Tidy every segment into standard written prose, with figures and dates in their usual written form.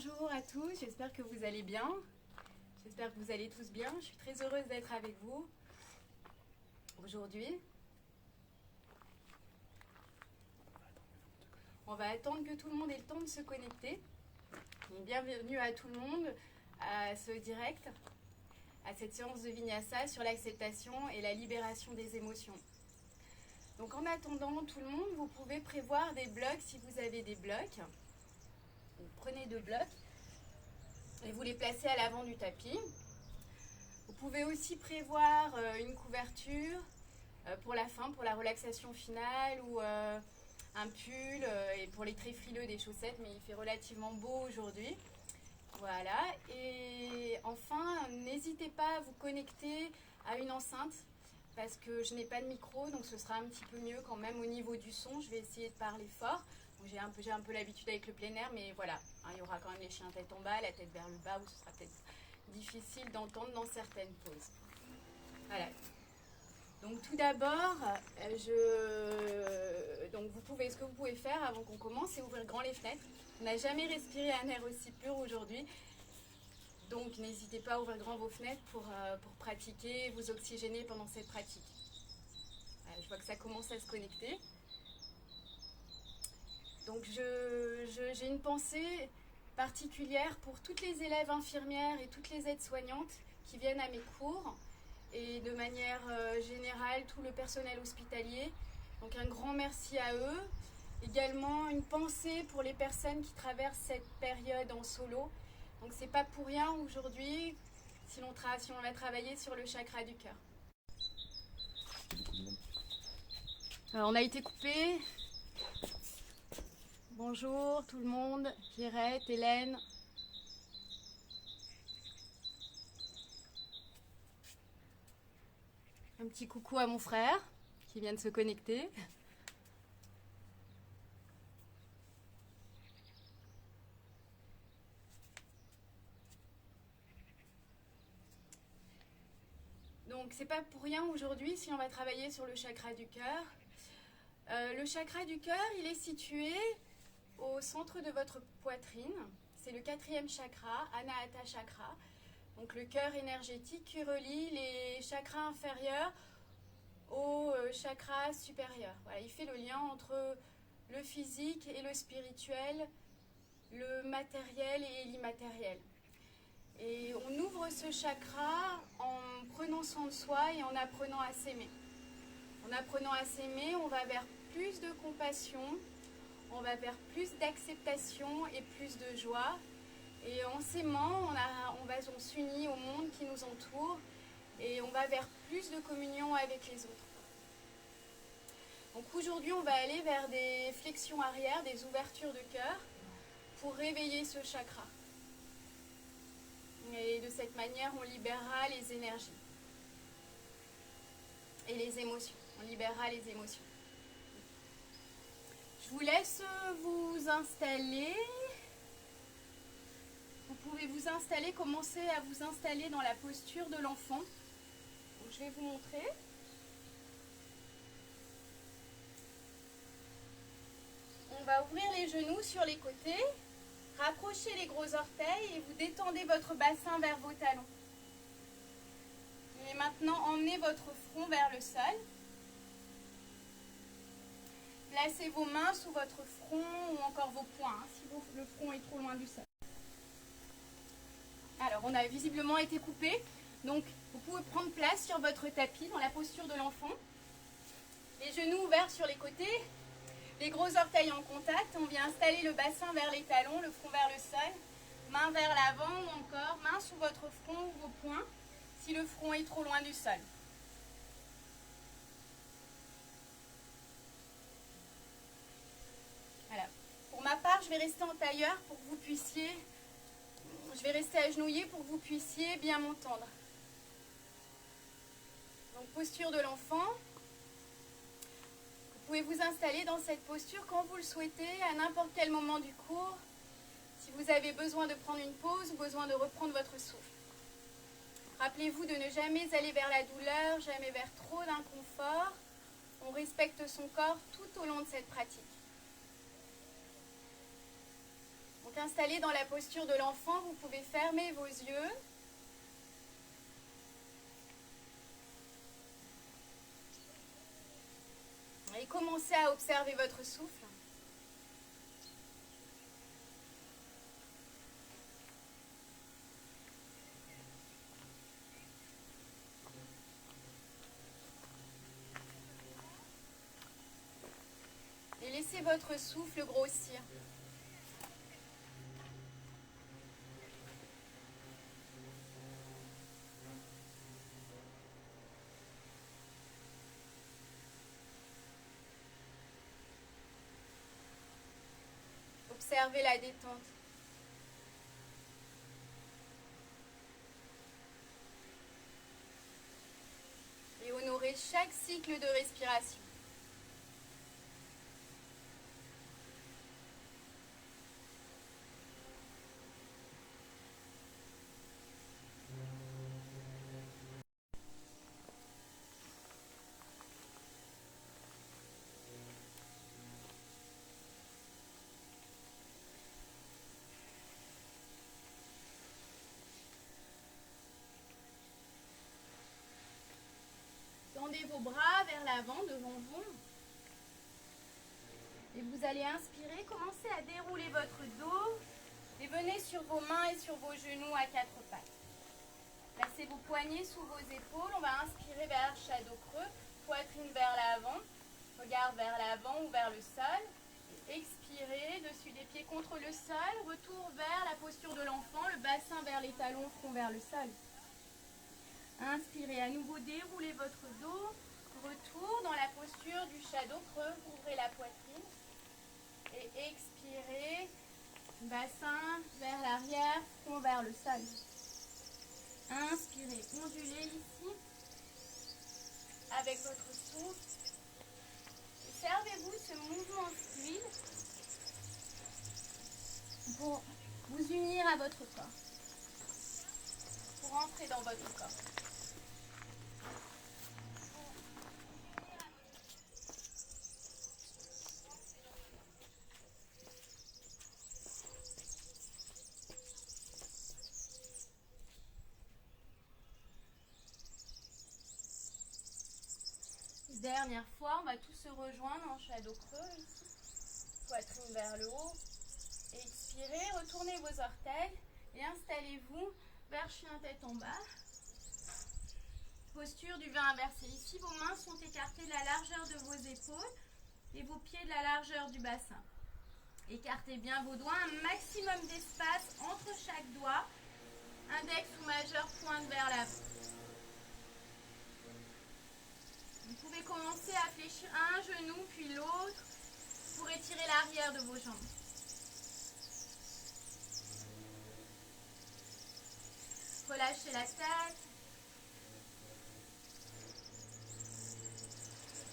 Bonjour à tous, j'espère que vous allez bien. J'espère que vous allez tous bien. Je suis très heureuse d'être avec vous aujourd'hui. On va attendre que tout le monde ait le temps de se connecter. Donc, bienvenue à tout le monde à ce direct, à cette séance de Vinyasa sur l'acceptation et la libération des émotions. Donc en attendant tout le monde, vous pouvez prévoir des blocs si vous avez des blocs. Donc, prenez 2 blocs et vous les placez à l'avant du tapis. Vous pouvez aussi prévoir une couverture pour la fin, pour la relaxation finale, ou un pull, et pour les très frileux des chaussettes, mais il fait relativement beau aujourd'hui. Voilà, et enfin, n'hésitez pas à vous connecter à une enceinte, parce que je n'ai pas de micro, donc ce sera un petit peu mieux quand même au niveau du son. Je vais essayer de parler fort. J'ai un peu l'habitude avec le plein air, mais voilà, il y aura quand même les chiens tête en bas, la tête vers le bas, où ce sera peut-être difficile d'entendre dans certaines pauses. Voilà. Donc tout d'abord, ce que vous pouvez faire avant qu'on commence, c'est ouvrir grand les fenêtres. On n'a jamais respiré un air aussi pur aujourd'hui. Donc n'hésitez pas à ouvrir grand vos fenêtres pour pratiquer, vous oxygéner pendant cette pratique. Voilà, je vois que ça commence à se connecter. Donc j'ai une pensée particulière pour toutes les élèves infirmières et toutes les aides-soignantes qui viennent à mes cours, et de manière générale tout le personnel hospitalier. Donc un grand merci à eux. Également une pensée pour les personnes qui traversent cette période en solo. Donc c'est pas pour rien aujourd'hui si on va travailler sur le chakra du cœur. Alors on a été coupé. Bonjour tout le monde, Pierrette, Hélène. Un petit coucou à mon frère qui vient de se connecter. Donc c'est pas pour rien aujourd'hui si on va travailler sur le chakra du cœur. Le chakra du cœur, il est situé au centre de votre poitrine. C'est le 4e chakra, Anahata chakra. Donc le cœur énergétique qui relie les chakras inférieurs au chakra supérieur. Voilà, il fait le lien entre le physique et le spirituel, le matériel et l'immatériel. Et on ouvre ce chakra en prenant soin de soi et en apprenant à s'aimer. En apprenant à s'aimer, on va vers plus de compassion, on va vers plus d'acceptation et plus de joie. Et en s'aimant, on s'unit au monde qui nous entoure et on va vers plus de communion avec les autres. Donc aujourd'hui, on va aller vers des flexions arrière, des ouvertures de cœur pour réveiller ce chakra. Et de cette manière, on libérera les énergies et les émotions. On libérera les émotions. Je vous laisse vous installer. Vous pouvez vous installer, commencer à vous installer dans la posture de l'enfant. Donc, je vais vous montrer. On va ouvrir les genoux sur les côtés. Rapprochez les gros orteils et vous détendez votre bassin vers vos talons. Et maintenant, emmenez votre front vers le sol. Placez vos mains sous votre front ou encore vos poings, si le front est trop loin du sol. Alors, on a visiblement été coupé. Donc, vous pouvez prendre place sur votre tapis dans la posture de l'enfant. Les genoux ouverts sur les côtés. Les gros orteils en contact, on vient installer le bassin vers les talons, le front vers le sol, main vers l'avant ou encore main sous votre front ou vos poings si le front est trop loin du sol. Voilà. Pour ma part, je vais rester en tailleur pour que vous puissiez, je vais rester agenouillée pour que vous puissiez bien m'entendre. Donc posture de l'enfant. Vous pouvez vous installer dans cette posture quand vous le souhaitez, à n'importe quel moment du cours, si vous avez besoin de prendre une pause ou besoin de reprendre votre souffle. Rappelez-vous de ne jamais aller vers la douleur, jamais vers trop d'inconfort. On respecte son corps tout au long de cette pratique. Donc installé dans la posture de l'enfant, vous pouvez fermer vos yeux. Et commencez à observer votre souffle. Et laissez votre souffle grossir. Observez la détente. Et honorez chaque cycle de respiration. Tendez vos bras vers l'avant, devant vous. Et vous allez inspirer, commencez à dérouler votre dos. Et venez sur vos mains et sur vos genoux à quatre pattes. Placez vos poignets sous vos épaules. On va inspirer vers Shadow creux, poitrine vers l'avant, regard vers l'avant ou vers le sol. Et expirez, dessus des pieds contre le sol. Retour vers la posture de l'enfant, le bassin vers les talons, front vers le sol. Inspirez, à nouveau déroulez votre dos. Retour dans la posture du Shadow creux, ouvrez la poitrine. Et expirez, bassin vers l'arrière, front vers le sol. Inspirez, ondulez ici avec votre souffle. Et servez-vous ce mouvement fluide pour vous unir à votre corps, pour entrer dans votre corps. Dernière fois, on va tous se rejoindre en Shadow creux ici. Poitrine vers le haut. Expirez, retournez vos orteils et installez-vous vers chien tête en bas. Posture du V inversé. Ici, vos mains sont écartées de la largeur de vos épaules et vos pieds de la largeur du bassin. Écartez bien vos doigts, un maximum d'espace entre chaque doigt. Index ou majeur pointe vers l'avant. Vous pouvez commencer à fléchir un genou puis l'autre pour étirer l'arrière de vos jambes. Relâchez la tête.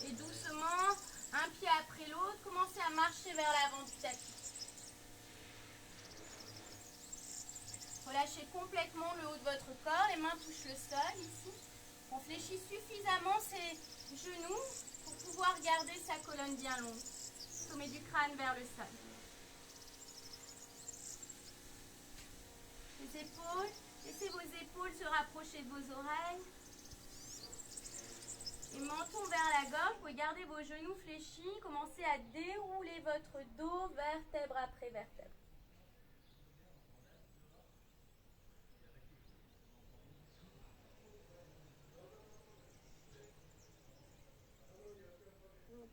Et doucement, un pied après l'autre, commencez à marcher vers l'avant du tapis. Relâchez complètement le haut de votre corps, les mains touchent le sol ici. On fléchit suffisamment ses genoux pour pouvoir garder sa colonne bien longue. Sommet du crâne vers le sol. Les épaules, laissez vos épaules se rapprocher de vos oreilles. Et menton vers la gorge, vous pouvez garder vos genoux fléchis. Commencez à dérouler votre dos vertèbre après vertèbre.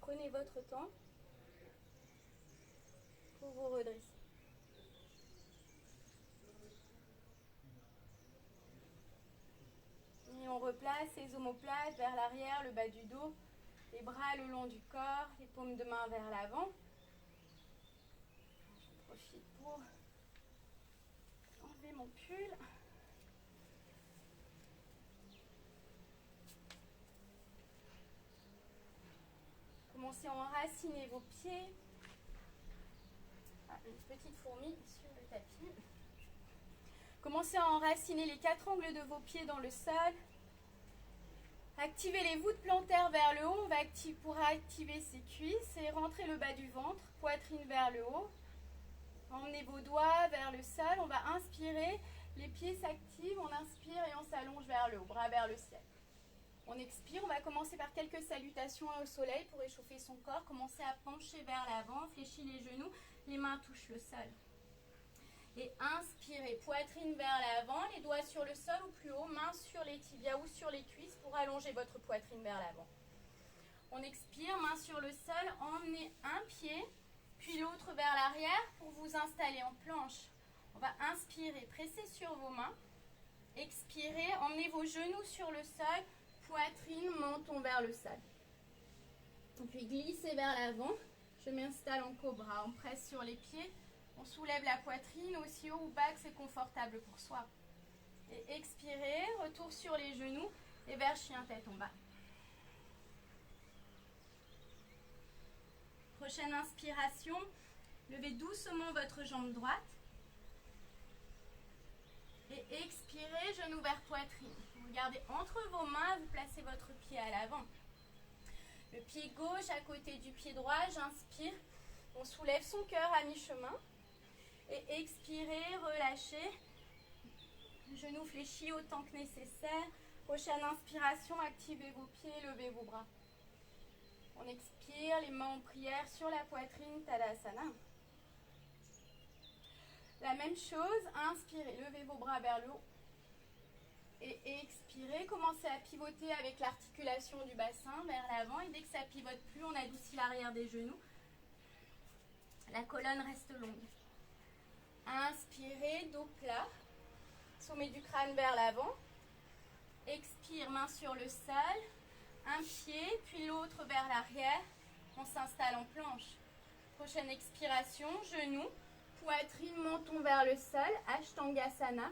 Prenez votre temps pour vous redresser. Et on replace les omoplates vers l'arrière, le bas du dos, les bras le long du corps, les paumes de main vers l'avant. Je profite pour enlever mon pull. Commencez à enraciner vos pieds. Ah, une petite fourmi sur le tapis. Commencez à enraciner les quatre angles de vos pieds dans le sol. Activez les voûtes plantaires vers le haut. On va pour activer ses cuisses et rentrer le bas du ventre, poitrine vers le haut. Emmenez vos doigts vers le sol. On va inspirer. Les pieds s'activent. On inspire et on s'allonge vers le haut, bras vers le ciel. On expire. On va commencer par quelques salutations au soleil pour réchauffer son corps. Commencez à pencher vers l'avant. Fléchis les genoux. Les mains touchent le sol. Et inspirez, poitrine vers l'avant, les doigts sur le sol ou plus haut, mains sur les tibias ou sur les cuisses pour allonger votre poitrine vers l'avant. On expire, mains sur le sol, emmenez un pied, puis l'autre vers l'arrière pour vous installer en planche. On va inspirer, presser sur vos mains. Expirez, emmenez vos genoux sur le sol, poitrine, menton vers le sol. Puis glissez vers l'avant. Je m'installe en cobra, on presse sur les pieds. On soulève la poitrine aussi haut ou bas que c'est confortable pour soi. Et expirez, retour sur les genoux et vers chien tête en bas. Prochaine inspiration, levez doucement votre jambe droite. Et expirez, genou vers poitrine. Vous gardez entre vos mains, vous placez votre pied à l'avant. Le pied gauche à côté du pied droit, j'inspire. On soulève son cœur à mi-chemin. Et expirez, relâchez. Genou fléchi autant que nécessaire. Prochaine inspiration, activez vos pieds, levez vos bras. On expire, les mains en prière sur la poitrine, Tadasana. La même chose, inspirez, levez vos bras vers le haut. Et expirez, commencez à pivoter avec l'articulation du bassin vers l'avant. Et dès que ça pivote plus, on adoucit l'arrière des genoux. La colonne reste longue. Inspirez, dos plat, sommet du crâne vers l'avant. Expire, main sur le sol, un pied, puis l'autre vers l'arrière. On s'installe en planche. Prochaine expiration, genoux, poitrine, menton vers le sol, Ashtangasana.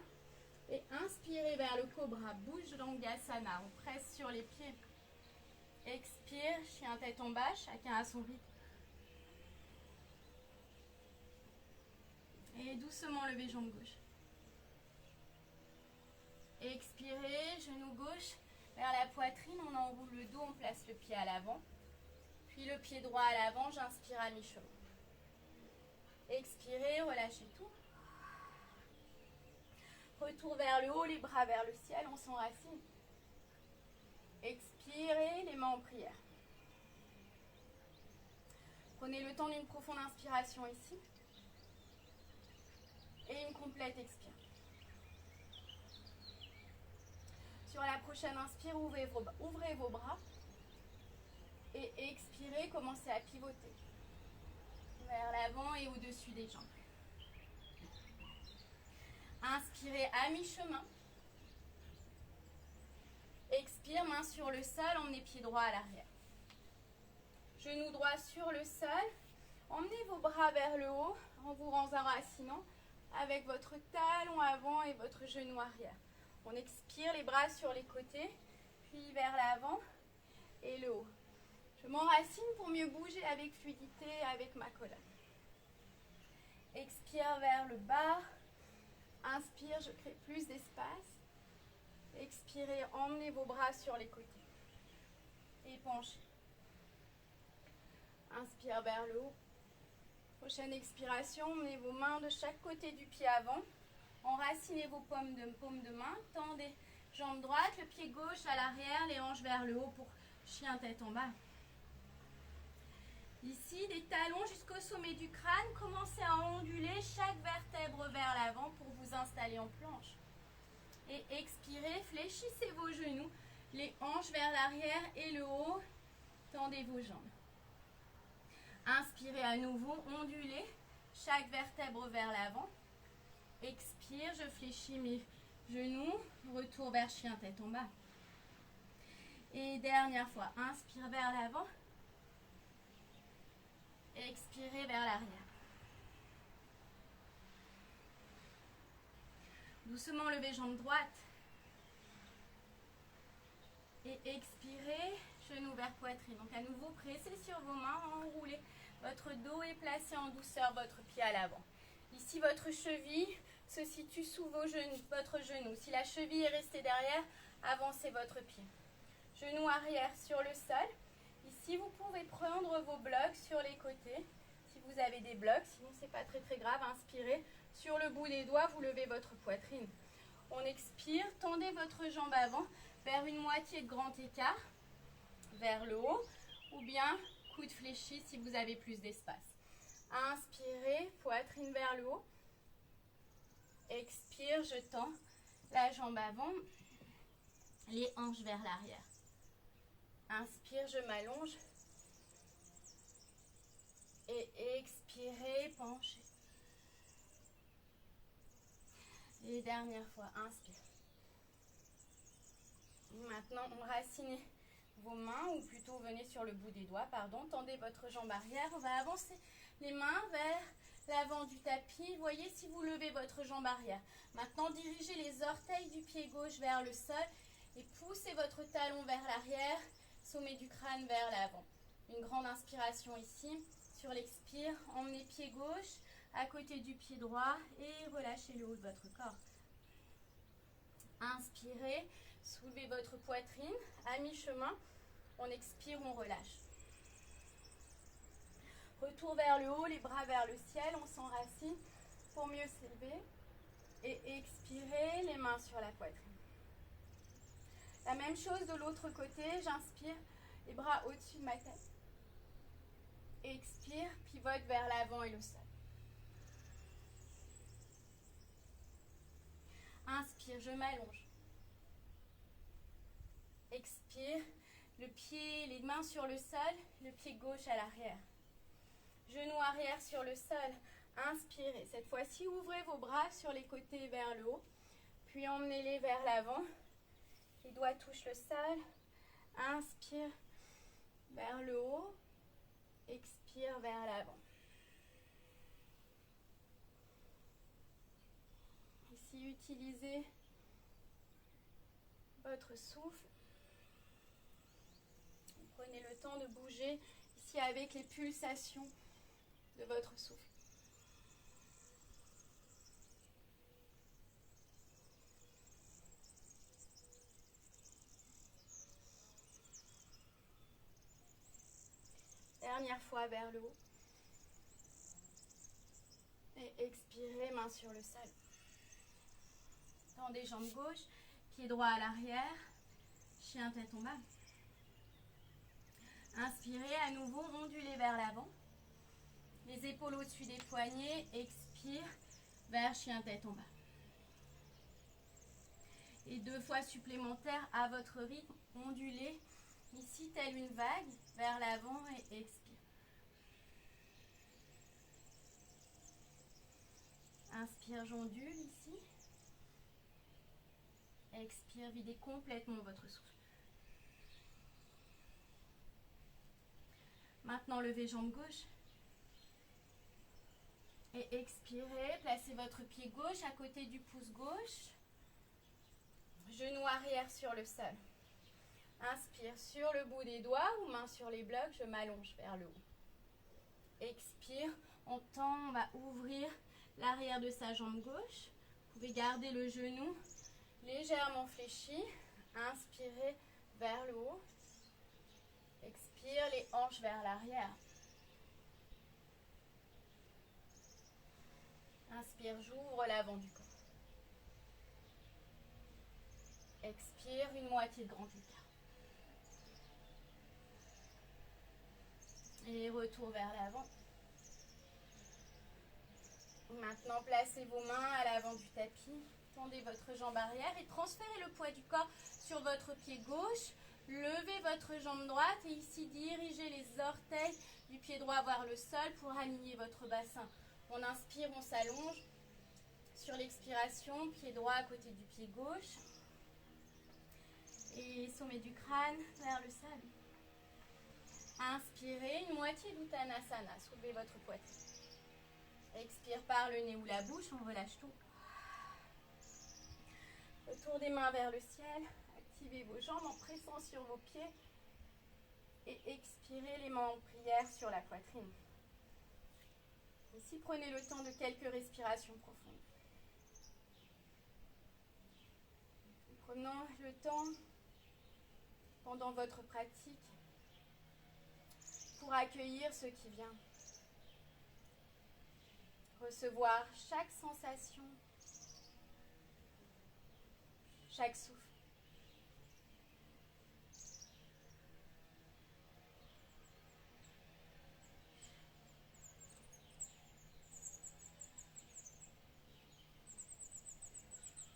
Et inspirez vers le cobra, Bhujangasana. On presse sur les pieds. Expire, chien tête en bas, chacun à son rythme. Et doucement levez jambe gauche. Expirez, genou gauche vers la poitrine, on enroule le dos, on place le pied à l'avant. Puis le pied droit à l'avant, j'inspire à mi-chemin. Expirez, relâchez tout. Retour vers le haut, les bras vers le ciel, on s'enracine. Expirez, les mains en prière. Prenez le temps d'une profonde inspiration ici. Et une complète expire. Sur la prochaine inspire, ouvrez vos bras. Et expirez, commencez à pivoter. Vers l'avant et au-dessus des jambes. Inspirez à mi-chemin. Expire, main sur le sol, emmenez pied droit à l'arrière. Genou droit sur le sol. Emmenez vos bras vers le haut en vous enracinant avec votre talon avant et votre genou arrière. On expire, les bras sur les côtés, puis vers l'avant et le haut. Je m'enracine pour mieux bouger avec fluidité avec ma colonne. Expire vers le bas. Inspire, je crée plus d'espace. Expirez, emmenez vos bras sur les côtés. Et penchez. Inspire vers le haut. Prochaine expiration, emmenez vos mains de chaque côté du pied avant. Enracinez vos paumes de main. Tendez jambe droite, le pied gauche à l'arrière, les hanches vers le haut pour chien tête en bas. Ici, des talons jusqu'au sommet du crâne. Commencez à onduler chaque vertèbre vers l'avant pour vous installer en planche. Et expirez, fléchissez vos genoux, les hanches vers l'arrière et le haut. Tendez vos jambes. Inspirez à nouveau, ondulez chaque vertèbre vers l'avant. Expire, je fléchis mes genoux, retour vers chien tête en bas. Et dernière fois, inspire vers l'avant. Expirez vers l'arrière. Doucement levez jambe droite. Et expirez, genou vers poitrine. Donc à nouveau, pressez sur vos mains, enroulez. Votre dos est placé en douceur, votre pied à l'avant. Ici, votre cheville se situe sous votre genou. Si la cheville est restée derrière, avancez votre pied. Genou arrière sur le sol. Ici, vous pouvez prendre vos blocs sur les côtés. Si vous avez des blocs, sinon c'est pas très grave. Inspirez, sur le bout des doigts, vous levez votre poitrine. On expire, tendez votre jambe avant vers une moitié de grand écart, vers le haut, ou bien coude fléchi si vous avez plus d'espace. Inspirez, poitrine vers le haut. Expire, je tends la jambe avant, les hanches vers l'arrière. Inspire, je m'allonge. Et expirez, penchez. Et dernière fois, inspire. Maintenant, enracinez vos mains, ou plutôt venez sur le bout des doigts, pardon. Tendez votre jambe arrière. On va avancer les mains vers l'avant du tapis. Voyez si vous levez votre jambe arrière. Maintenant, dirigez les orteils du pied gauche vers le sol et poussez votre talon vers l'arrière, sommet du crâne vers l'avant. Une grande inspiration ici. Sur l'expire, emmenez pied gauche à côté du pied droit et relâchez le haut de votre corps. Inspirez, soulevez votre poitrine à mi-chemin. On expire, on relâche. Retour vers le haut, les bras vers le ciel, on s'enracine pour mieux s'élever. Et expirez, les mains sur la poitrine. La même chose de l'autre côté, j'inspire, les bras au-dessus de ma tête. Expire, pivote vers l'avant et le sol. Inspire, je m'allonge. Expire, le pied, les mains sur le sol, le pied gauche à l'arrière. Genou arrière sur le sol. Inspirez. Cette fois-ci, ouvrez vos bras sur les côtés vers le haut. Puis emmenez-les vers l'avant. Les doigts touchent le sol. Inspire vers le haut. Expire vers l'avant. Ici, utilisez votre souffle. Prenez le temps de bouger ici avec les pulsations de votre souffle. Dernière fois vers le haut. Et expirez, main sur le sol. Tendez jambes gauche, pied droit à l'arrière, chien tête en bas. Inspirez, à nouveau, ondulez vers l'avant. Les épaules au-dessus des poignets, expire vers chien tête en bas. Et 2 fois supplémentaires à votre rythme, ondulez ici telle une vague vers l'avant et expire. Inspire, j'ondule ici. Expire, videz complètement votre souffle. Maintenant, levez jambe gauche. Et expirez, placez votre pied gauche à côté du pouce gauche. Genou arrière sur le sol. Inspire sur le bout des doigts ou main sur les blocs, je m'allonge vers le haut. Expire, on tend, on va ouvrir l'arrière de sa jambe gauche. Vous pouvez garder le genou légèrement fléchi. Inspirez vers le haut. Expire, les hanches vers l'arrière. Inspire, j'ouvre l'avant du corps. Expire, une moitié de grand écart. Et retour vers l'avant. Maintenant, placez vos mains à l'avant du tapis. Tendez votre jambe arrière et transférez le poids du corps sur votre pied gauche. Levez votre jambe droite et ici, dirigez les orteils du pied droit vers le sol pour aligner votre bassin. On inspire, on s'allonge. Sur l'expiration, pied droit à côté du pied gauche. Et sommet du crâne vers le sol. Inspirez, une moitié d'Uttanasana. Soulevez votre poitrine. Expire par le nez ou la bouche, on relâche tout. Retour des mains vers le ciel. Activez vos jambes en pressant sur vos pieds. Et expirez les mains en prière sur la poitrine. Ici, prenez le temps de quelques respirations profondes. Prenons le temps pendant votre pratique pour accueillir ce qui vient. Recevoir chaque sensation, chaque souffle.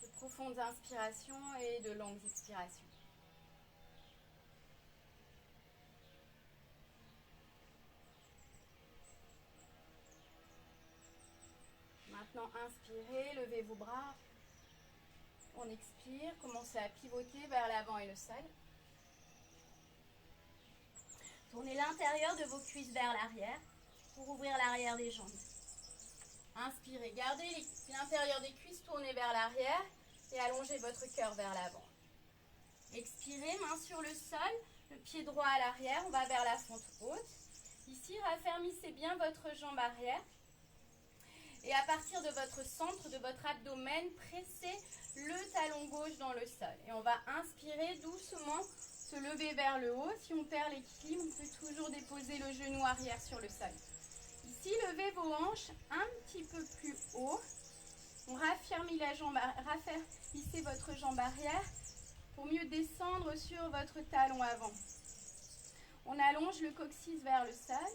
De profondes inspirations et de longues expirations. Maintenant, inspirez, levez vos bras. On expire, commencez à pivoter vers l'avant et le sol. Tournez l'intérieur de vos cuisses vers l'arrière pour ouvrir l'arrière des jambes. Inspirez, gardez l'intérieur des cuisses tourné vers l'arrière et allongez votre cœur vers l'avant. Expirez, main sur le sol, le pied droit à l'arrière, on va vers la fente haute. Ici, raffermissez bien votre jambe arrière. Et à partir de votre centre, de votre abdomen, pressez le talon gauche dans le sol. Et on va inspirer doucement, se lever vers le haut. Si on perd l'équilibre, on peut toujours déposer le genou arrière sur le sol. Ici, levez vos hanches un petit peu plus haut. On raffermit la jambe, raffermissez votre jambe arrière pour mieux descendre sur votre talon avant. On allonge le coccyx vers le sol,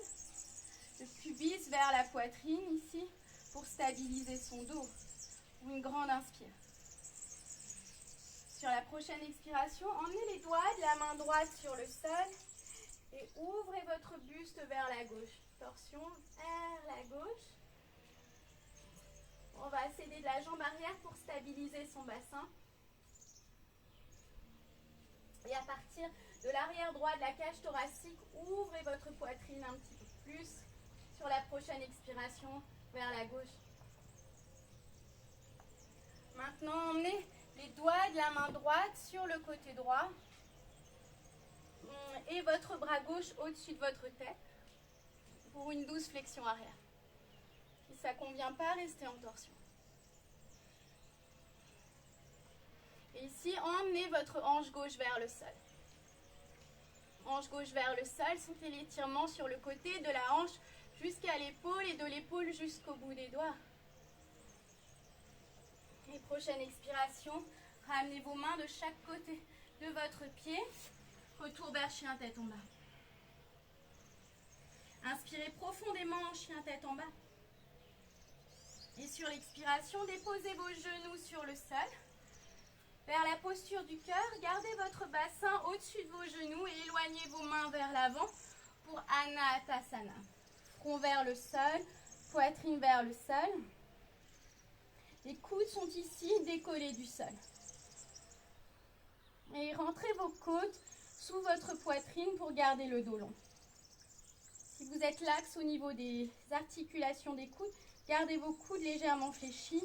le pubis vers la poitrine ici, pour stabiliser son dos. Ou une grande inspire. Sur la prochaine expiration, emmenez les doigts de la main droite sur le sol et ouvrez votre buste vers la gauche. Torsion vers la gauche. On va s'aider de la jambe arrière pour stabiliser son bassin. Et à partir de l'arrière droit de la cage thoracique, ouvrez votre poitrine un petit peu plus. Sur la prochaine expiration, vers la gauche. Maintenant, emmenez les doigts de la main droite sur le côté droit et votre bras gauche au-dessus de votre tête pour une douce flexion arrière. Si ça ne convient pas, restez en torsion. Et ici, emmenez votre hanche gauche vers le sol. Hanche gauche vers le sol, sentez l'étirement sur le côté de la hanche jusqu'à l'épaule et de l'épaule jusqu'au bout des doigts. Et prochaine expiration, ramenez vos mains de chaque côté de votre pied. Retour vers chien tête en bas. Inspirez profondément en chien tête en bas. Et sur l'expiration, déposez vos genoux sur le sol. Vers la posture du cœur, gardez votre bassin au-dessus de vos genoux et éloignez vos mains vers l'avant pour Anatasana. Front vers le sol, poitrine vers le sol. Les coudes sont ici décollés du sol. Et rentrez vos côtes sous votre poitrine pour garder le dos long. Si vous êtes lax au niveau des articulations des coudes, gardez vos coudes légèrement fléchis.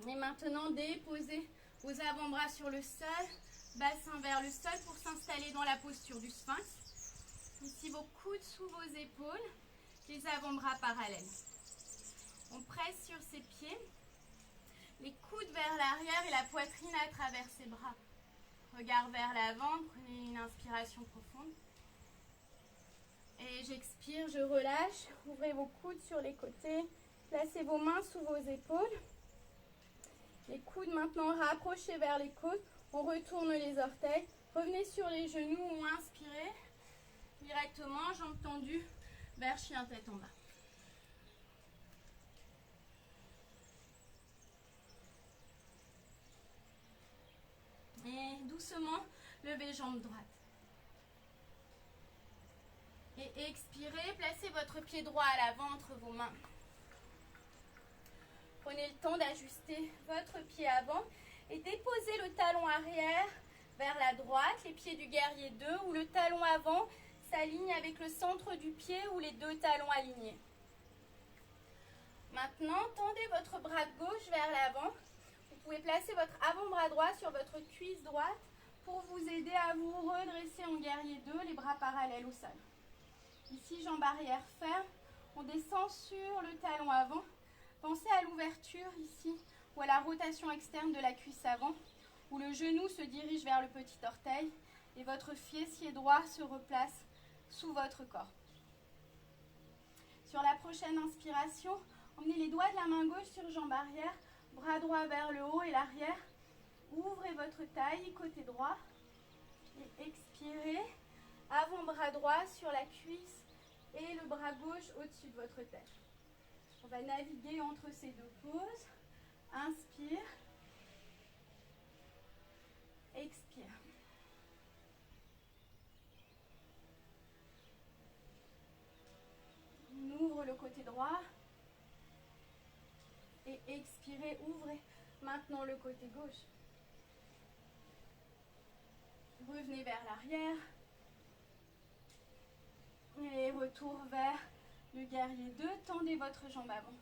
Et maintenant, déposez vos avant-bras sur le sol, bassin vers le sol pour s'installer dans la posture du sphinx. Ici, vos coudes sous vos épaules, les avant-bras parallèles. On presse sur ses pieds, les coudes vers l'arrière et la poitrine à travers ses bras. Regard vers l'avant, prenez une inspiration profonde. Et j'expire, je relâche. Ouvrez vos coudes sur les côtés, placez vos mains sous vos épaules. Les coudes maintenant rapprochés vers les côtes, on retourne les orteils. Revenez sur les genoux ou inspirez. Directement, jambes tendues vers chien tête en bas. Et doucement, levez jambe droite. Et expirez, placez votre pied droit à l'avant entre vos mains. Prenez le temps d'ajuster votre pied avant et déposez le talon arrière vers la droite, les pieds du guerrier 2, où le talon avant s'aligne avec le centre du pied ou les deux talons alignés. Maintenant, tendez votre bras gauche vers l'avant. Vous pouvez placer votre avant-bras droit sur votre cuisse droite pour vous aider à vous redresser en guerrier 2, les bras parallèles au sol. Ici, jambe arrière ferme. On descend sur le talon avant. Pensez à l'ouverture ici ou à la rotation externe de la cuisse avant, où le genou se dirige vers le petit orteil et votre fessier droit se replace sous votre corps. Sur la prochaine inspiration, emmenez les doigts de la main gauche sur jambe arrière, bras droit vers le haut et l'arrière. Ouvrez votre taille, côté droit. Et expirez, avant-bras droit sur la cuisse et le bras gauche au-dessus de votre tête. On va naviguer entre ces deux pauses. Inspire. Expire. On ouvre le côté droit. Et expirez, ouvrez maintenant le côté gauche. Revenez vers l'arrière. Et retour vers le guerrier 2. Tendez votre jambe avant.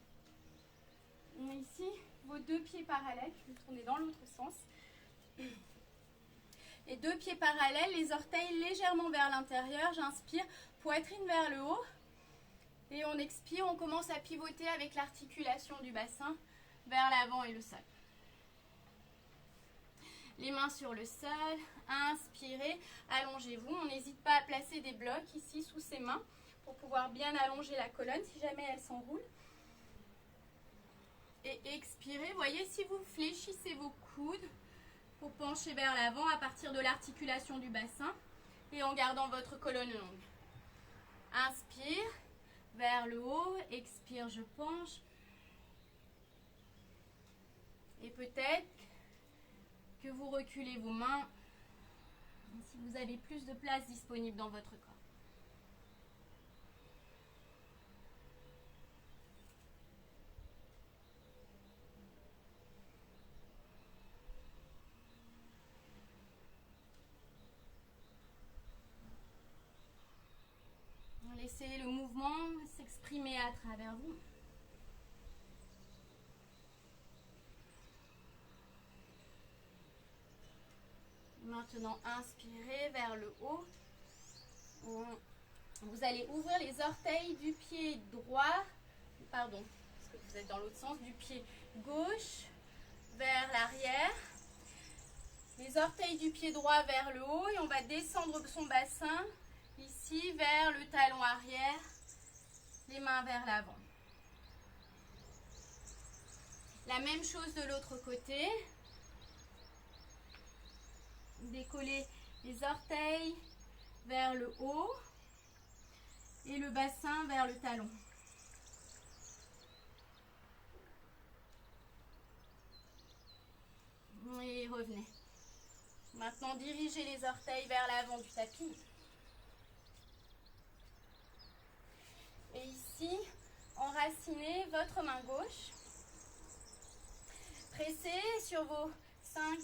Ici, vos deux pieds parallèles. Vous tournez dans l'autre sens. Et deux pieds parallèles, les orteils légèrement vers l'intérieur. J'inspire, poitrine vers le haut. Et on expire, on commence à pivoter avec l'articulation du bassin vers l'avant et le sol. Les mains sur le sol, inspirez, allongez-vous. On n'hésite pas à placer des blocs ici sous ses mains pour pouvoir bien allonger la colonne si jamais elle s'enroule. Et expirez, voyez si vous fléchissez vos coudes pour pencher vers l'avant à partir de l'articulation du bassin et en gardant votre colonne longue. Inspire, vers le haut, expire, je penche. Et peut-être que vous reculez vos mains si vous avez plus de place disponible dans votre corps. Laissez le mouvement s'exprimer à travers vous. Maintenant, inspirez vers le haut. Vous allez ouvrir les orteils du pied droit, pardon, parce que vous êtes dans l'autre sens, du pied gauche vers l'arrière. Les orteils du pied droit vers le haut et on va descendre son bassin ici vers le talon arrière, les mains vers l'avant. La même chose de l'autre côté. Décollez les orteils vers le haut et le bassin vers le talon. Et revenez. Maintenant, dirigez les orteils vers l'avant du tapis. Et ici, enracinez votre main gauche. Pressez sur vos 5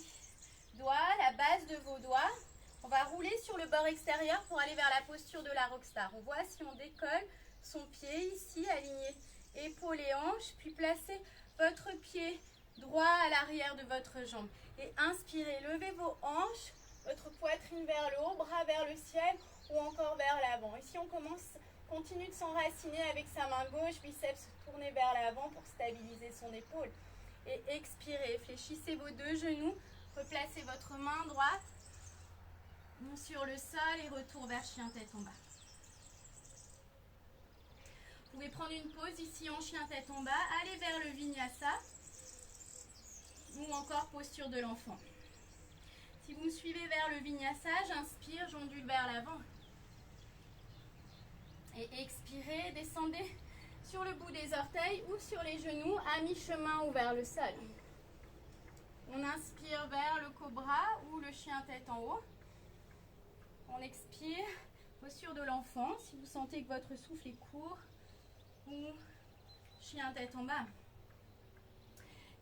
doigts, la base de vos doigts. On va rouler sur le bord extérieur pour aller vers la posture de la rockstar. On voit si on décolle son pied ici, aligné épaules et hanches, puis placez votre pied droit à l'arrière de votre jambe. Et inspirez, levez vos hanches, votre poitrine vers le haut, bras vers le ciel ou encore vers l'avant. Ici, on continue de s'enraciner avec sa main gauche, biceps tournés vers l'avant pour stabiliser son épaule. Et expirez, fléchissez vos deux genoux, replacez votre main droite sur le sol et retour vers chien tête en bas. Vous pouvez prendre une pause ici en chien tête en bas, aller vers le vinyasa ou encore posture de l'enfant. Si vous me suivez vers le vinyasa, j'inspire, j'ondule vers l'avant. Et expirez, descendez sur le bout des orteils ou sur les genoux à mi-chemin ou vers le sol. On inspire vers le cobra ou le chien tête en haut. On expire, posture de l'enfant, si vous sentez que votre souffle est court, ou chien tête en bas.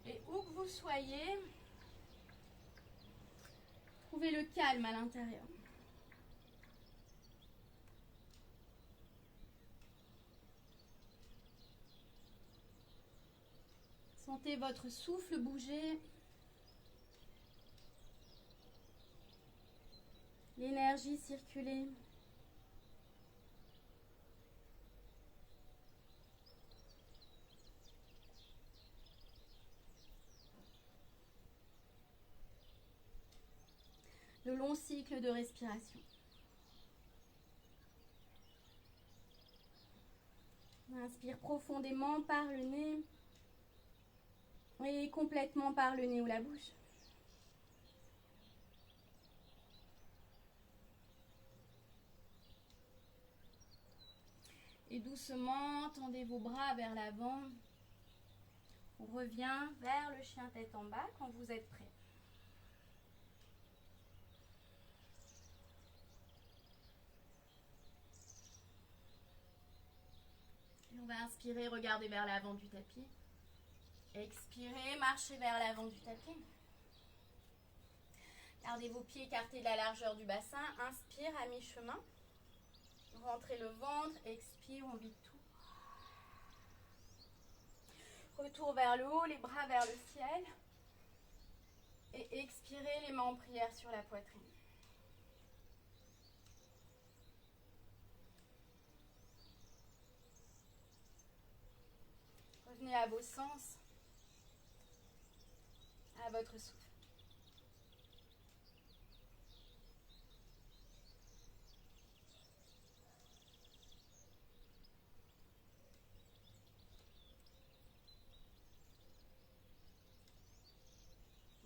Et où que vous soyez, trouvez le calme à l'intérieur. Sentez votre souffle bouger. L'énergie circuler. De longs cycles de respiration. Inspire profondément par le nez et complètement par le nez ou la bouche. Et doucement, tendez vos bras vers l'avant. On revient vers le chien tête en bas quand vous êtes prêt. Et on va inspirer, regarder vers l'avant du tapis. Expirez, marchez vers l'avant du tapis. Gardez vos pieds écartés de la largeur du bassin. Inspire à mi-chemin. Rentrez le ventre, expire, on vide tout. Retour vers le haut, les bras vers le ciel. Et expirez, les mains en prière sur la poitrine. Revenez à vos sens, à votre souffle.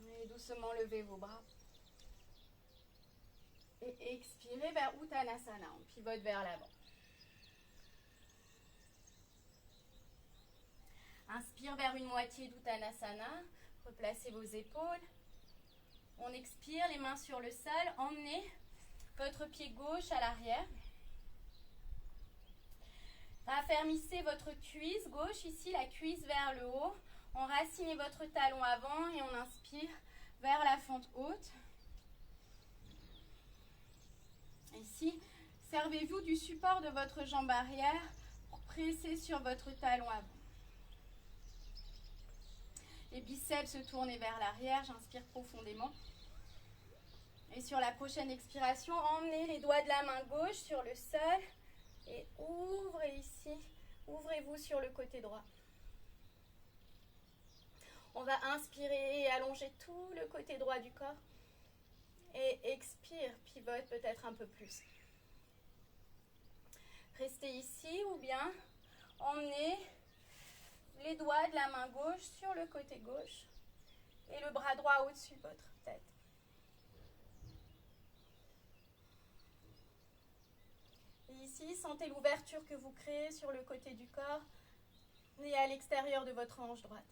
Et doucement levez vos bras. Et expirez vers Uttanasana. On pivote vers l'avant. Inspire vers une moitié d'Uttanasana. Replacez vos épaules. On expire, les mains sur le sol. Emmenez votre pied gauche à l'arrière. Raffermissez votre cuisse gauche, ici la cuisse vers le haut. Enracinez votre talon avant et on inspire vers la fente haute. Ici, servez-vous du support de votre jambe arrière pour presser sur votre talon avant. Les biceps se tournent vers l'arrière, j'inspire profondément. Et sur la prochaine expiration, emmenez les doigts de la main gauche sur le sol et ouvrez ici, ouvrez-vous sur le côté droit. On va inspirer et allonger tout le côté droit du corps. Et expire, pivote peut-être un peu plus. Restez ici ou bien emmenez les doigts de la main gauche sur le côté gauche et le bras droit au-dessus de votre tête. Et ici, sentez l'ouverture que vous créez sur le côté du corps et à l'extérieur de votre hanche droite.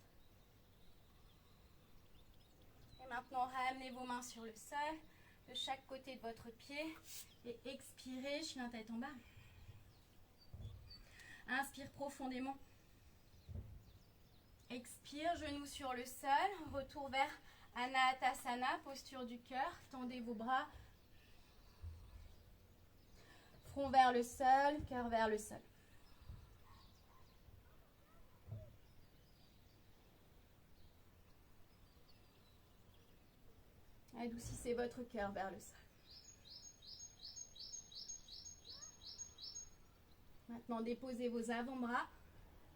Et maintenant, ramenez vos mains sur le sol, de chaque côté de votre pied, et expirez, chien tête en bas. Inspire profondément. Expire, genoux sur le sol, retour vers Anatasana, posture du cœur, tendez vos bras. Front vers le sol, cœur vers le sol. Adoucissez votre cœur vers le sol. Maintenant, déposez vos avant-bras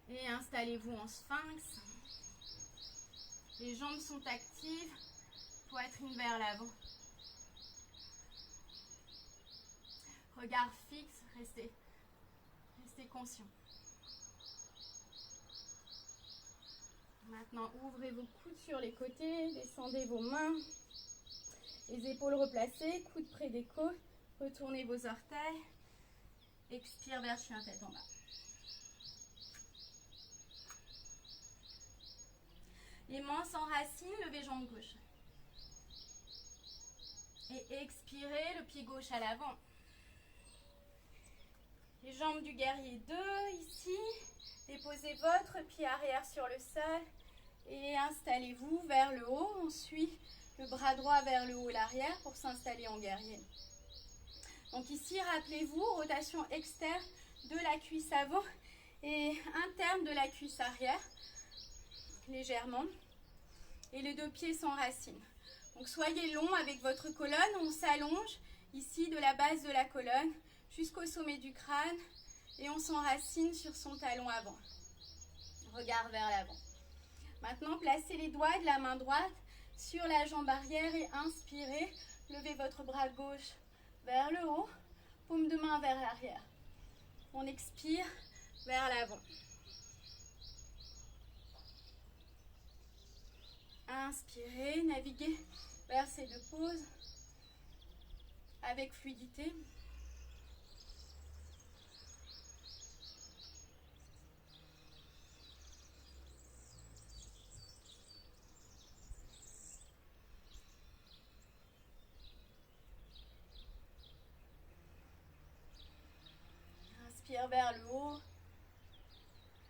et installez-vous en sphinx. Les jambes sont actives, poitrine vers l'avant. Regard fixe, restez conscient. Maintenant, ouvrez vos coudes sur les côtés, descendez vos mains. Les épaules replacées, coudes près des côtes, retournez vos orteils. Expire vers chien tête en bas. Les mains s'enracinent, levez jambe gauche. Et expirez, le pied gauche à l'avant. Les jambes du guerrier 2 ici. Déposez votre pied arrière sur le sol et installez-vous vers le haut. On suit le bras droit vers le haut, l'arrière pour s'installer en guerrier. Donc ici, rappelez-vous, rotation externe de la cuisse avant et interne de la cuisse arrière, légèrement. Et les deux pieds s'enracinent. Donc soyez long avec votre colonne, on s'allonge ici de la base de la colonne jusqu'au sommet du crâne et on s'enracine sur son talon avant. Regard vers l'avant. Maintenant, placez les doigts de la main droite sur la jambe arrière et inspirez. Levez votre bras gauche vers le haut, paume de main vers l'arrière. On expire, vers l'avant. Inspirez, naviguez vers ces deux poses avec fluidité. Inspire vers le haut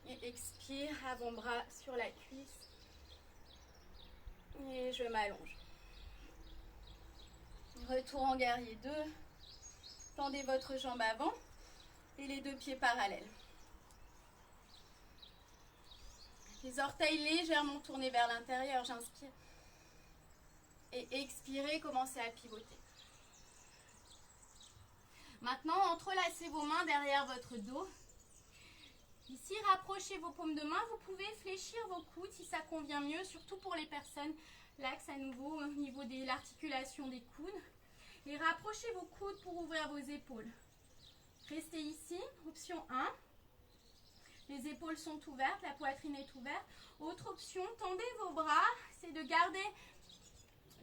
et expire, avant-bras sur la cuisse. Et je m'allonge. Retour en guerrier 2. Tendez votre jambe avant et les deux pieds parallèles. Les orteils légèrement tournés vers l'intérieur, j'inspire. Et expirez, commencez à pivoter. Maintenant, entrelacez vos mains derrière votre dos. Ici, rapprochez vos paumes de main. Vous pouvez fléchir vos coudes si ça convient mieux, surtout pour les personnes l'axe à nouveau au niveau de l'articulation des coudes. Et rapprochez vos coudes pour ouvrir vos épaules. Restez ici, option 1. Les épaules sont ouvertes, la poitrine est ouverte. Autre option, tendez vos bras, c'est de garder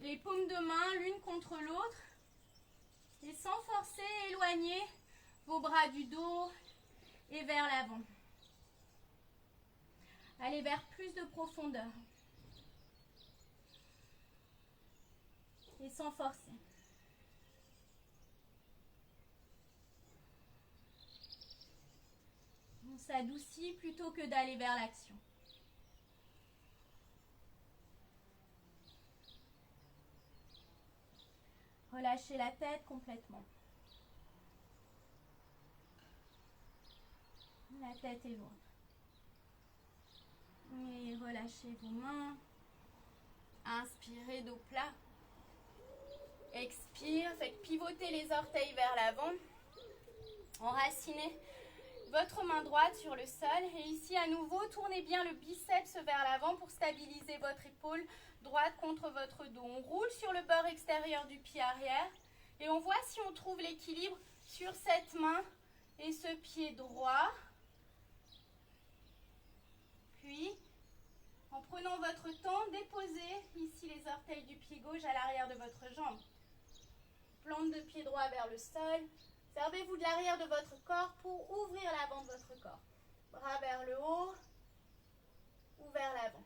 les paumes de main l'une contre l'autre. Et sans forcer, éloignez vos bras du dos et vers l'avant. Allez vers plus de profondeur. Et sans forcer. On s'adoucit plutôt que d'aller vers l'action. Relâchez la tête complètement. La tête est lourde. Et relâchez vos mains. Inspirez, dos plat. Expire, faites pivoter les orteils vers l'avant. Enracinez votre main droite sur le sol. Et ici, à nouveau, tournez bien le biceps vers l'avant pour stabiliser votre épaule droite contre votre dos. On roule sur le bord extérieur du pied arrière. Et on voit si on trouve l'équilibre sur cette main et ce pied droit. Puis, en prenant votre temps, déposez ici les orteils du pied gauche à l'arrière de votre jambe. Plante de pied droit vers le sol. Servez-vous de l'arrière de votre corps pour ouvrir l'avant de votre corps. Bras vers le haut ou vers l'avant.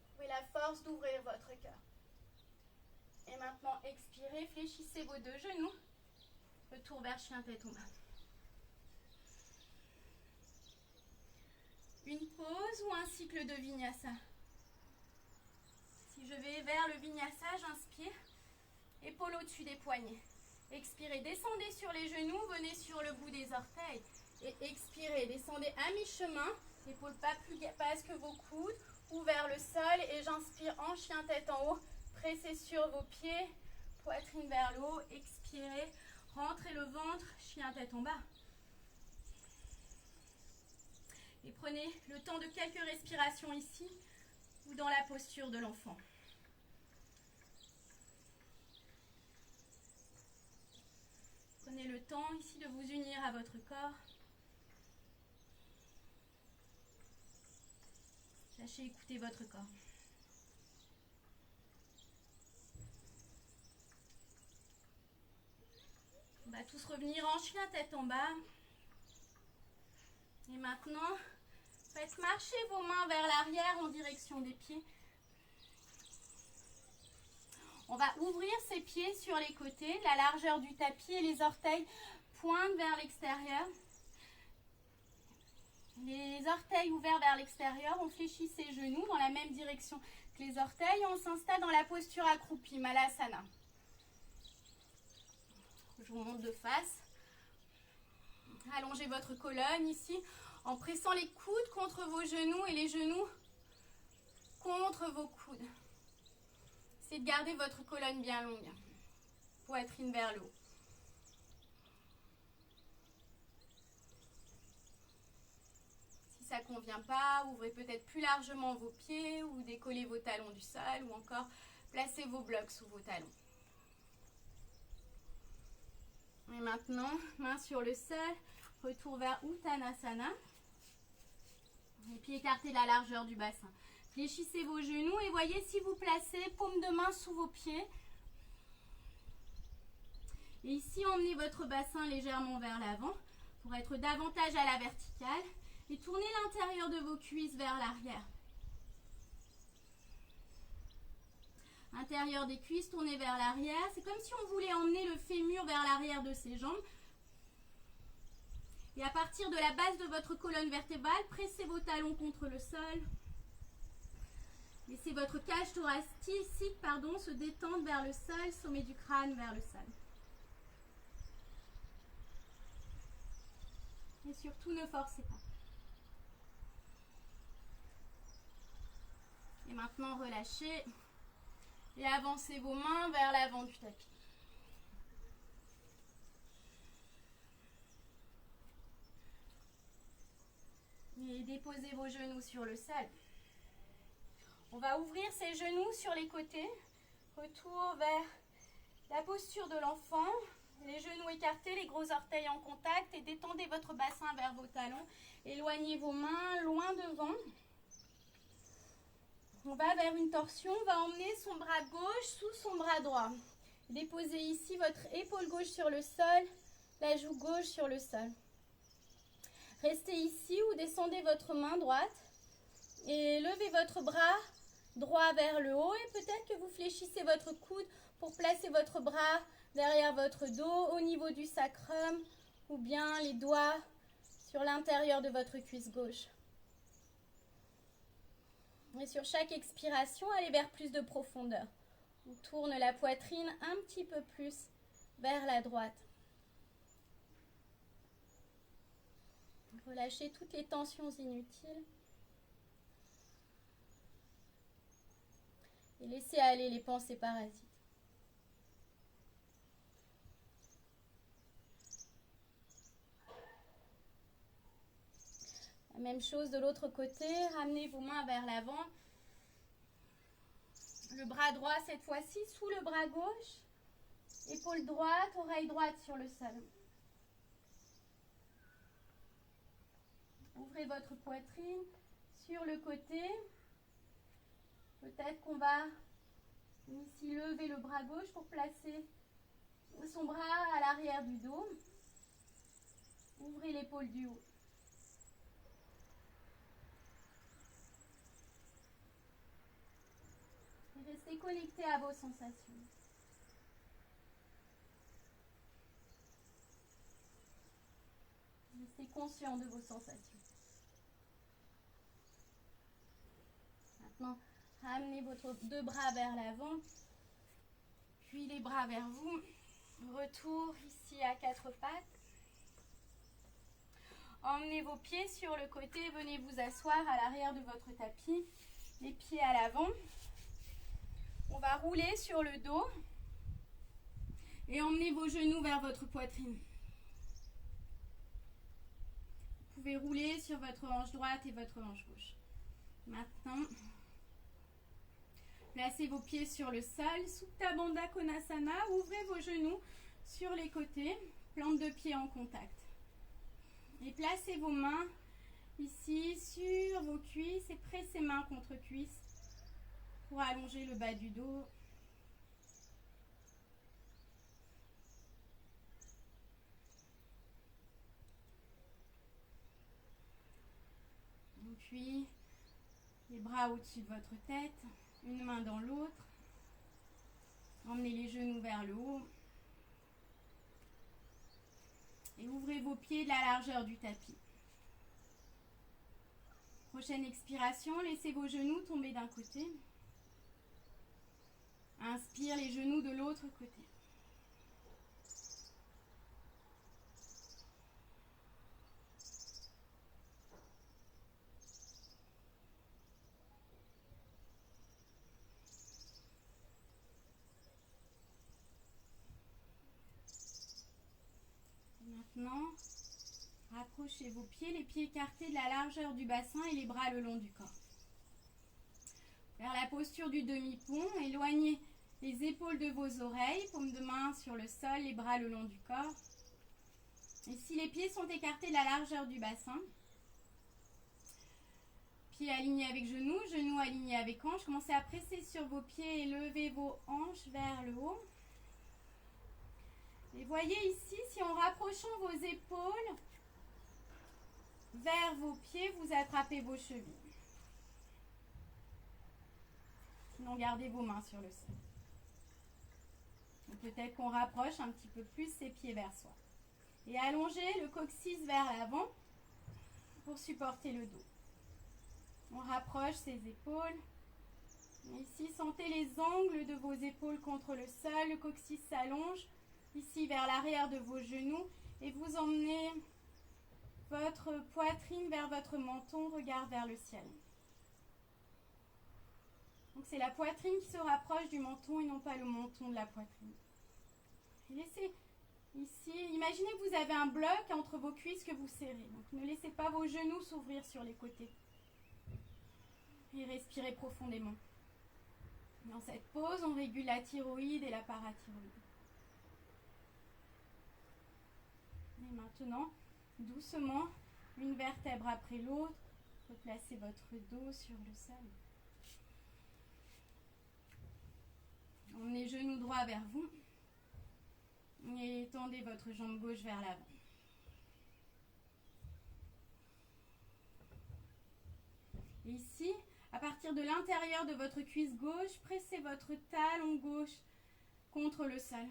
Trouvez la force d'ouvrir votre cœur. Et maintenant, expirez, fléchissez vos deux genoux. Retour vers chien tête en bas. Une pause ou un cycle de vinyasa. Si je vais vers le vinyasa, j'inspire. Épaule au-dessus des poignets. Expirez, descendez sur les genoux, venez sur le bout des orteils. Et expirez, descendez à mi-chemin. Épaules pas plus basses que vos coudes. Ou vers le sol. Et j'inspire en chien tête en haut. Pressez sur vos pieds. Poitrine vers le haut. Expirez. Rentrez le ventre. Chien tête en bas. Et prenez le temps de quelques respirations ici ou dans la posture de l'enfant. Prenez le temps ici de vous unir à votre corps. Sachez écouter votre corps. On va tous revenir en chien tête en bas. Et maintenant, faites marcher vos mains vers l'arrière en direction des pieds. On va ouvrir ses pieds sur les côtés, la largeur du tapis et les orteils pointent vers l'extérieur. Les orteils ouverts vers l'extérieur, on fléchit ses genoux dans la même direction que les orteils et on s'installe dans la posture accroupie, Malasana. Je vous montre de face. Allongez votre colonne ici en pressant les coudes contre vos genoux et les genoux contre vos coudes. Essayez de garder votre colonne bien longue. Poitrine vers le haut. Si ça ne convient pas, ouvrez peut-être plus largement vos pieds ou décollez vos talons du sol ou encore placez vos blocs sous vos talons. Et maintenant, main sur le sol, Retour vers Uttanasana. Les pieds écartés de la largeur du bassin. Fléchissez vos genoux et voyez si vous placez paume de main sous vos pieds. Et ici, emmenez votre bassin légèrement vers l'avant pour être davantage à la verticale. Et tournez l'intérieur de vos cuisses vers l'arrière. Intérieur des cuisses, tournez vers l'arrière. C'est comme si on voulait emmener le fémur vers l'arrière de ses jambes. Et à partir de la base de votre colonne vertébrale, pressez vos talons contre le sol. Laissez votre cage thoracique se détendre vers le sol, sommet du crâne vers le sol. Et surtout, ne forcez pas. Et maintenant, relâchez et avancez vos mains vers l'avant du tapis. Et déposez vos genoux sur le sol. On va ouvrir ses genoux sur les côtés. Retour vers la posture de l'enfant. Les genoux écartés, les gros orteils en contact et détendez votre bassin vers vos talons. Éloignez vos mains loin devant. On va vers une torsion. On va emmener son bras gauche sous son bras droit. Déposez ici votre épaule gauche sur le sol, la joue gauche sur le sol. Restez ici ou descendez votre main droite et levez votre bras droit vers le haut et peut-être que vous fléchissez votre coude pour placer votre bras derrière votre dos au niveau du sacrum ou bien les doigts sur l'intérieur de votre cuisse gauche. Et sur chaque expiration, allez vers plus de profondeur. On tourne la poitrine un petit peu plus vers la droite. Relâchez toutes les tensions inutiles. Et laissez aller les pensées parasites. La même chose de l'autre côté. Ramenez vos mains vers l'avant. Le bras droit cette fois-ci sous le bras gauche. Épaule droite, oreille droite sur le sol. Ouvrez votre poitrine sur le côté. Peut-être qu'on va ici lever le bras gauche pour placer son bras à l'arrière du dos. Ouvrez l'épaule du haut. Et restez connecté à vos sensations. Restez conscient de vos sensations. Maintenant, ramenez votre deux bras vers l'avant, puis les bras vers vous. Retour ici à quatre pattes. Emmenez vos pieds sur le côté, venez vous asseoir à l'arrière de votre tapis, les pieds à l'avant. On va rouler sur le dos et emmenez vos genoux vers votre poitrine. Vous pouvez rouler sur votre hanche droite et votre hanche gauche. Maintenant, placez vos pieds sur le sol, Supta Bandha Konasana, ouvrez vos genoux sur les côtés, plante de pied en contact. Et placez vos mains ici sur vos cuisses et pressez main contre cuisse pour allonger le bas du dos. Puis, les bras au-dessus de votre tête, une main dans l'autre. Emmenez les genoux vers le haut. Et ouvrez vos pieds de la largeur du tapis. Prochaine expiration, laissez vos genoux tomber d'un côté. Inspire les genoux de l'autre côté. Maintenant, rapprochez vos pieds, les pieds écartés de la largeur du bassin et les bras le long du corps. Vers la posture du demi-pont, éloignez les épaules de vos oreilles, paume de main sur le sol, les bras le long du corps. Ici, les pieds sont écartés de la largeur du bassin. Pieds alignés avec genoux, genoux alignés avec hanches. Commencez à presser sur vos pieds et levez vos hanches vers le haut. Et voyez ici, si en rapprochant vos épaules vers vos pieds, vous attrapez vos chevilles. Sinon, gardez vos mains sur le sol. Peut-être qu'on rapproche un petit peu plus ses pieds vers soi. Et allongez le coccyx vers l'avant pour supporter le dos. On rapproche ses épaules. Ici, sentez les angles de vos épaules contre le sol. Le coccyx s'allonge ici vers l'arrière de vos genoux et vous emmenez votre poitrine vers votre menton, regard vers le ciel. Donc c'est la poitrine qui se rapproche du menton et non pas le menton de la poitrine. Et laissez ici, imaginez que vous avez un bloc entre vos cuisses que vous serrez. Donc ne laissez pas vos genoux s'ouvrir sur les côtés. Et respirez profondément. Dans cette pause, on régule la thyroïde et la parathyroïde. Et maintenant, doucement, une vertèbre après l'autre, replacez votre dos sur le sol. Emmenez genoux droit vers vous et étendez votre jambe gauche vers l'avant. Ici, à partir de l'intérieur de votre cuisse gauche, pressez votre talon gauche contre le sol.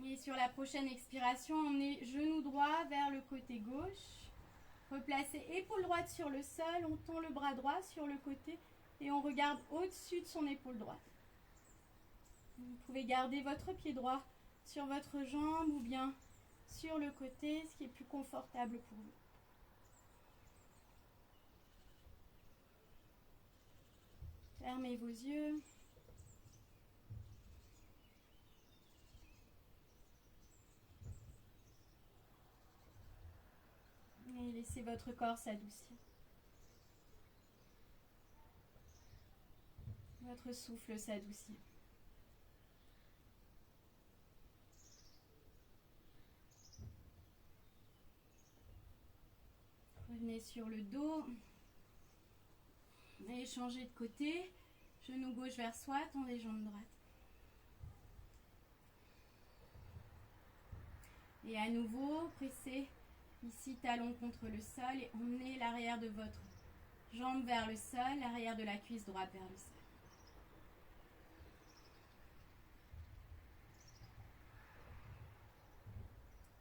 Et sur la prochaine expiration, emmenez genou droit vers le côté gauche. Replacez épaule droite sur le sol, on tend le bras droit sur le côté et on regarde au-dessus de son épaule droite. Vous pouvez garder votre pied droit sur votre jambe ou bien sur le côté, ce qui est plus confortable pour vous. Fermez vos yeux. Et laissez votre corps s'adoucir. Votre souffle s'adoucir. Revenez sur le dos. Et changez de côté. Genou gauche vers soi, tendez jambe droite. Et à nouveau, pressez ici talon contre le sol et emmenez l'arrière de votre jambe vers le sol, l'arrière de la cuisse droite vers le sol.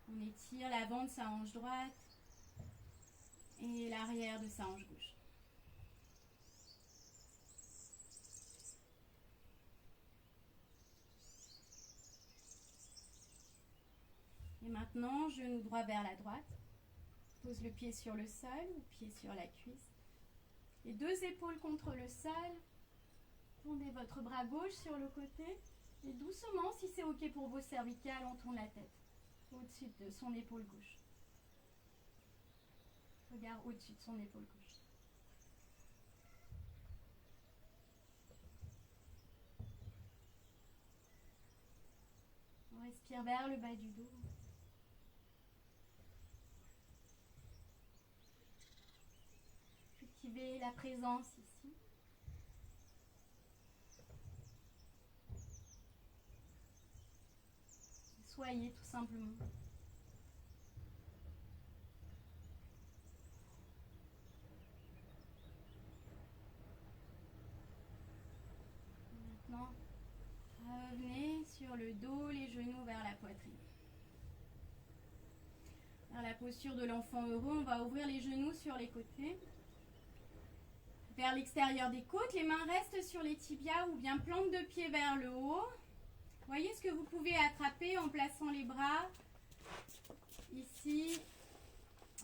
On étire l'avant de sa hanche droite et l'arrière de sa hanche gauche. Et maintenant, genou droit vers la droite. Pose le pied sur le sol ou pied sur la cuisse. Les deux épaules contre le sol. Tendez votre bras gauche sur le côté. Et doucement, si c'est ok pour vos cervicales, on tourne la tête au-dessus de son épaule gauche. Regard au-dessus de son épaule gauche. On respire vers le bas du dos. Cultivez la présence ici. Soyez tout simplement. Maintenant, revenez sur le dos, les genoux vers la poitrine. Vers la posture de l'enfant heureux, on va ouvrir les genoux sur les côtés. Vers l'extérieur des côtes, les mains restent sur les tibias ou bien plante de pied vers le haut. Voyez ce que vous pouvez attraper en plaçant les bras ici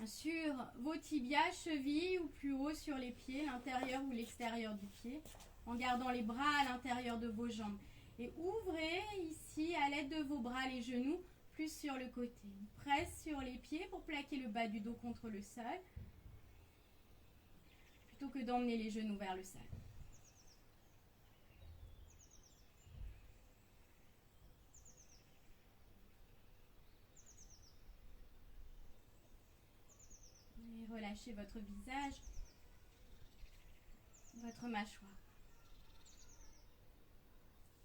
sur vos tibias, chevilles ou plus haut sur les pieds, l'intérieur ou l'extérieur du pied, en gardant les bras à l'intérieur de vos jambes. Et ouvrez ici à l'aide de vos bras les genoux plus sur le côté. Presse sur les pieds pour plaquer le bas du dos contre le sol, plutôt que d'emmener les genoux vers le sol. Relâchez votre visage, votre mâchoire.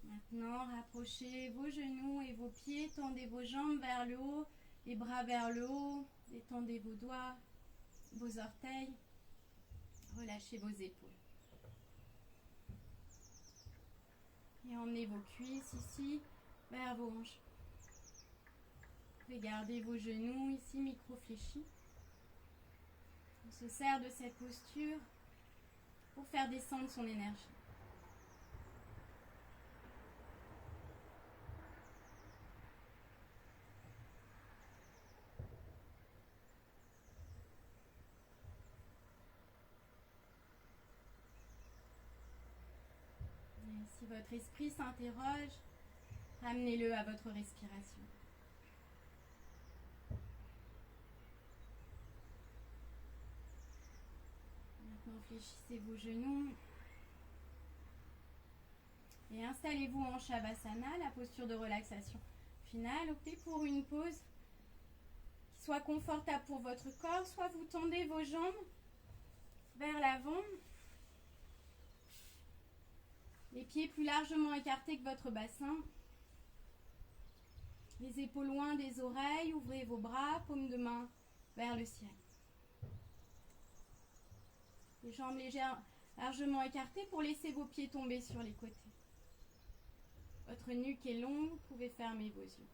Maintenant, rapprochez vos genoux et vos pieds, tendez vos jambes vers le haut, les bras vers le haut, détendez vos doigts, vos orteils, relâchez vos épaules. Et emmenez vos cuisses ici vers vos hanches. Vous pouvez garder vos genoux ici micro-fléchis. On se sert de cette posture pour faire descendre son énergie. Et si votre esprit s'interroge, ramenez-le à votre respiration. Maintenant, fléchissez vos genoux et installez-vous en Shavasana, la posture de relaxation finale. Optez pour une pause qui soit confortable pour votre corps, soit vous tendez vos jambes vers l'avant, les pieds plus largement écartés que votre bassin, les épaules loin des oreilles, ouvrez vos bras, paumes de main vers le ciel. Les jambes largement écartées pour laisser vos pieds tomber sur les côtés. Votre nuque est longue, vous pouvez fermer vos yeux.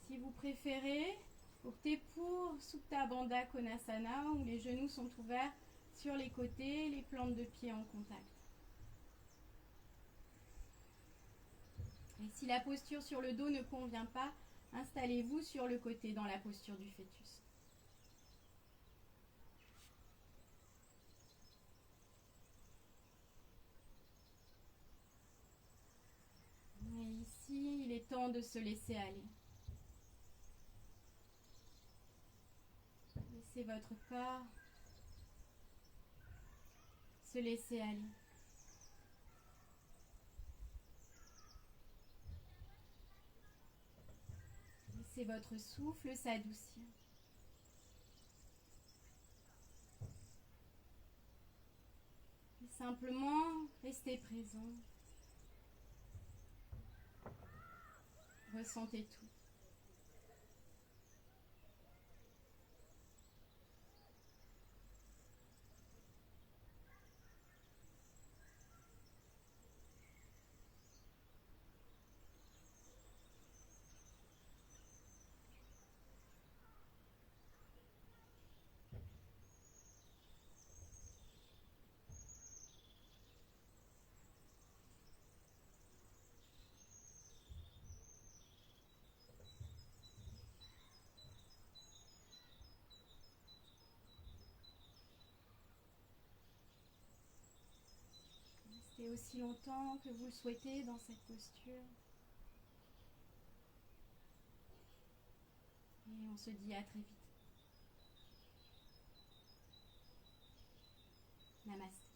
Si vous préférez, optez pour Supta Bandha Konasana où les genoux sont ouverts sur les côtés, les plantes de pied en contact. Et si la posture sur le dos ne convient pas, installez-vous sur le côté dans la posture du fœtus. Et ici, il est temps de se laisser aller. Laissez votre corps se laisser aller. Laissez votre souffle s'adoucir. Et simplement, restez présent. Ressentez tout. Restez aussi longtemps que vous le souhaitez dans cette posture. Et on se dit à très vite. Namaste.